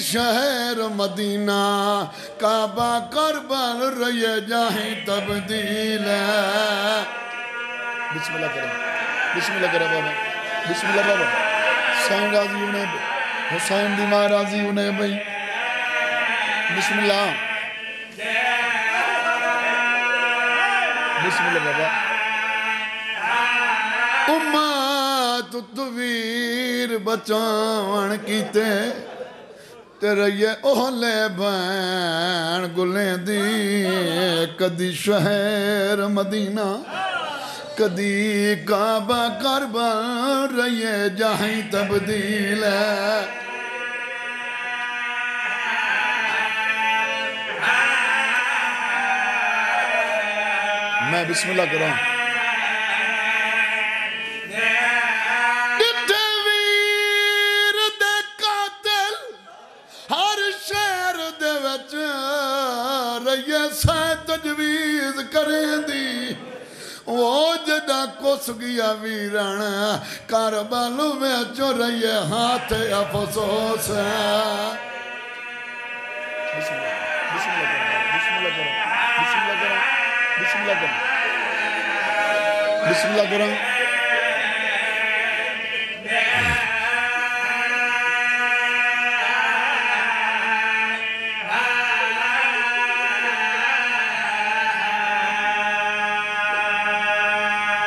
شہر مدینہ کعبہ کربل رہے جاہیں تبدیل ہے بسم اللہ کریں بسم اللہ کریں بابا بسم اللہ بابا حسین راضی انہیں حسین دی ماں راضی انہیں بھئی بسم اللہ بسم اللہ بابا امت تویر بچان کیتے تیرے یہ اہلے بین گلیں دی کدی شہر مدینہ کدی کعبہ کربل رہے جاہیں تبدیل ہے میں بسم اللہ کروں تجویز کریں دی وہ جڑا کس گیا ویران کربل میں جو رہے ہاتھ افسوس ہے بسم اللہ بسم اللہ بسم اللہ بسم اللہ بسم اللہ بسم اللہ کریں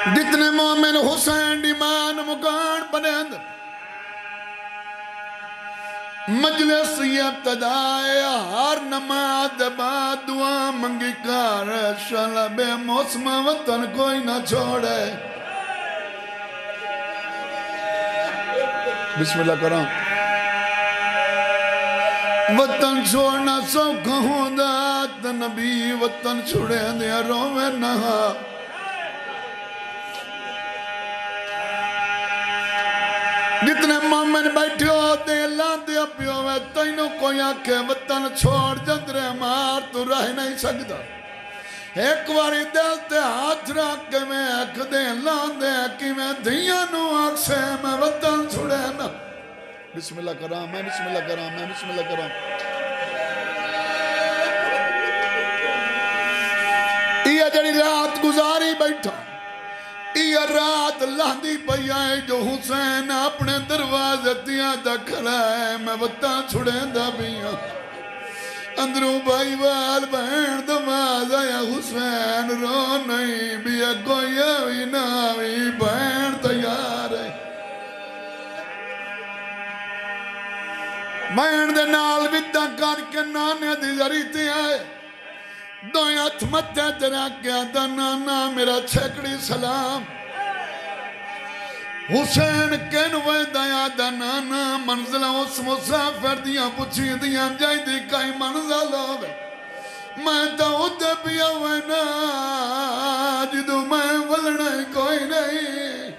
جتنے مومن حسین ایمان مکان بنند مجلس ابتدائے ہر نماز بعد دعا منگی کر شلب موسم وطن کوئی نہ چھوڑے بسم اللہ کروں وطن چھوڑنا سوکھا ہوں دات نبی وطن چھوڑے دیا روے نہا جتنے مومن بیٹھے ہوتے اللہ دیا پیو میں تینوں کوئی آنکھے وطن چھوڑ جندرے مار تو رہ نہیں سکتا ایک باری دل تے ہاتھ رکھ کے میں ایک دے لاندے کی میں دھیاں نو آنکھ سے میں وطن چھوڑے نا بسم اللہ کرام میں بسم اللہ کرام میں بسم اللہ کرام یہ جڑی رات گزاری بیٹھا یہ رات لاندی پئی آئے جو حسین اپنے دروازے دیا دا کھڑا ہے میں وطن چھڑیں دا بیاں اندروں بھائی وال بہن دماز آیا حسین رو نہیں بیا کوئی آوی ناوی بہن تیار ہے بہن دے نال ویدہ کر کے نانے دی ذریتے آئے دوئے ہاتھ متے تیرا کیا دا نانا میرا چھکڑی سلام حسین کینوے دایا دا نانا منزلہ اس مسافر دیا پچھی دیا جائی دی کئی منزل ہوئے میں تا ادھے پیا ہوئے نا جدو میں ولنے کوئی نہیں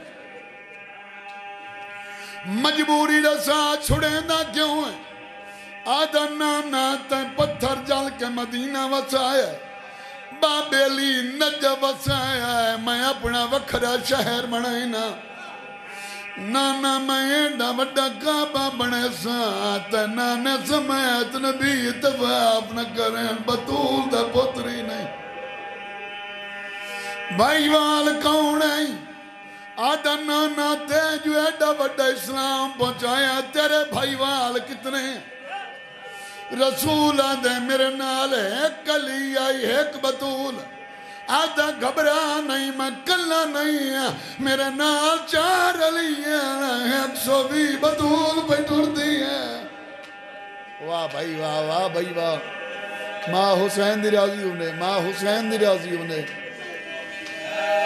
مجبوری رسا چھڑے دا کیوں ہے آدھا نانا تین پتھر جل کے مدینہ وسایا ہے بابیلی نجب وسایا ہے میں اپنا وکھرا شہر بنائینا نانا میں ایڈا وڈا کعبہ بنے ساتھ نانے سمیت نبی اتفاق نہ کریں بطول دا پتری نہیں بھائی وال کون ہے آدھا نانا تے جو ایڈا وڈا اسلام پہنچایا تیرے بھائی وال کتنے ہیں رسول آدھے میرے نال ایک کلی آئی ایک بطول آدھا گھبرا نہیں میں کلا نہیں میرے نال 4 علی 120 بطول پہ ٹر دی ہے واہ بھائی واہ واہ بھائی واہ ماں حسین دی راضی انہیں ماں حسین دی راضی انہیں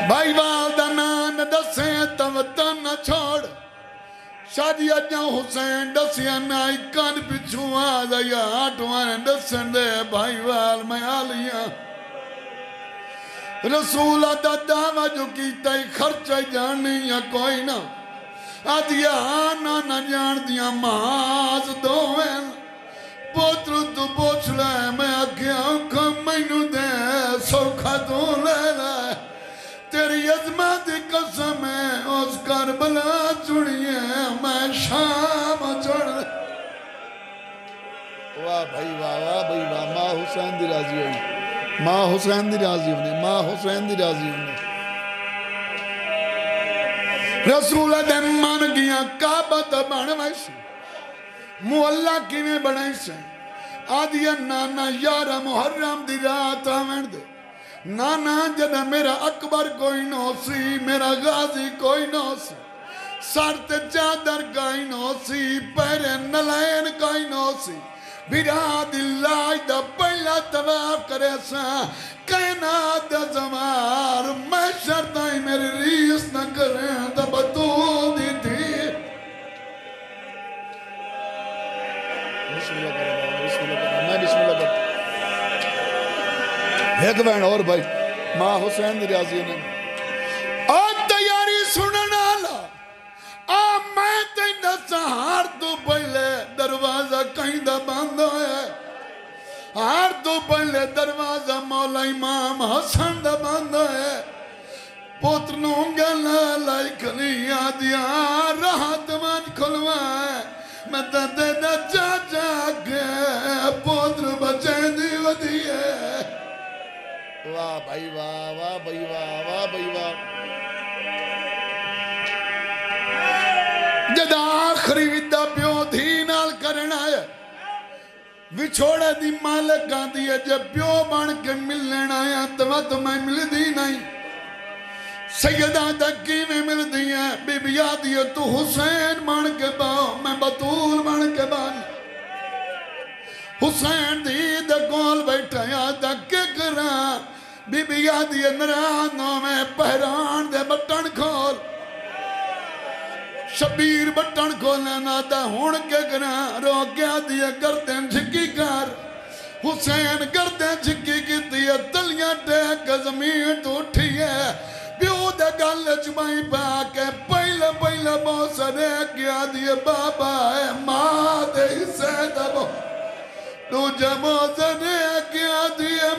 بھائی والدہ نان دسیں تو وطن نہ چھوڑ شادی اجاں حسین دسیاں نائی کان پچھو آدھا یا آٹھوان دسن دے بھائی وال میں آلیاں رسول آدھا دعویٰ جو کیتا ہی خرچہ جانی یا کوئی نہ آدھیا آنا نہ جان دیا ماز دوویں پوترو تو پوچھ لے میں آکھیا کم مینو دے سوکھا تو لے لے تیری عظمت قسم ہے اس کربلا چڑیے میں شام چڑھ واہ بھائی واہ واہ بھائی واہ ماں حسین دی راضی ہوئی ماں حسین دی راضی ہونے ماں حسین دی راضی ہونے رسول دے من گیا کعبت بن ویسے مولا کیویں بنائی سے آدھی نانا یارہ محرم دی رات آمین دے نانا جدہ میرا اکبر کوئی نو سی میرا غازی کوئی نو سی سر تے چادر کوئی نو سی پیرے نلین کوئی نو سی بیراد اللہ دا پہلا طواف کرے سا کائنات دا زمار میں شرطائی میری ریس نہ کریں دا بطول دی تھی بسم اللہ کریں میں بسم اللہ کرتا ایک بہن اور بھائی ماں حسین دی راضی نے آج تیاری سننا لا میں تینا سہار تو پہلے دروازہ کہیں دا بند ہوئے ہار تو پہلے دروازہ مولا امام حسن دا بند ہوئے پوترنوں گلا لائی کھلی آدیا راحت من کھلوائے میں دے دا چاچا کے پوتر بچے دی ودی ہے واہ بھائی واہ واہ بھائی واہ واہ بھائی واہ جد آخری ویدہ پیو دھی نال کرنا ہے وچھوڑے دی مالک آدھی ہے جب پیو بان کے مل لینا ہے تو میں مل دی نہیں سیدہ دکی میں مل دی ہے بی بی آدھی ہے تو حسین بان کے باؤ میں بطول بان کے بان حسین دی دکول بیٹھا یا دکے کران بی بی آدھی ہے نرانوں میں پہران دے بٹن کھول شبیر بٹن کھولنا دا ہون کے گنا رو گیا دیا گردن جھکی کر حسین گردن جھکی کی دیا تلیاں ٹیک زمین تو اٹھی ہے بیو دے گل جمائی پاکے پہلے پہلے موسیٰ نے گیا دیا بابا ہے ماں دے حصے دبو تو جب موسیٰ نے گیا دیا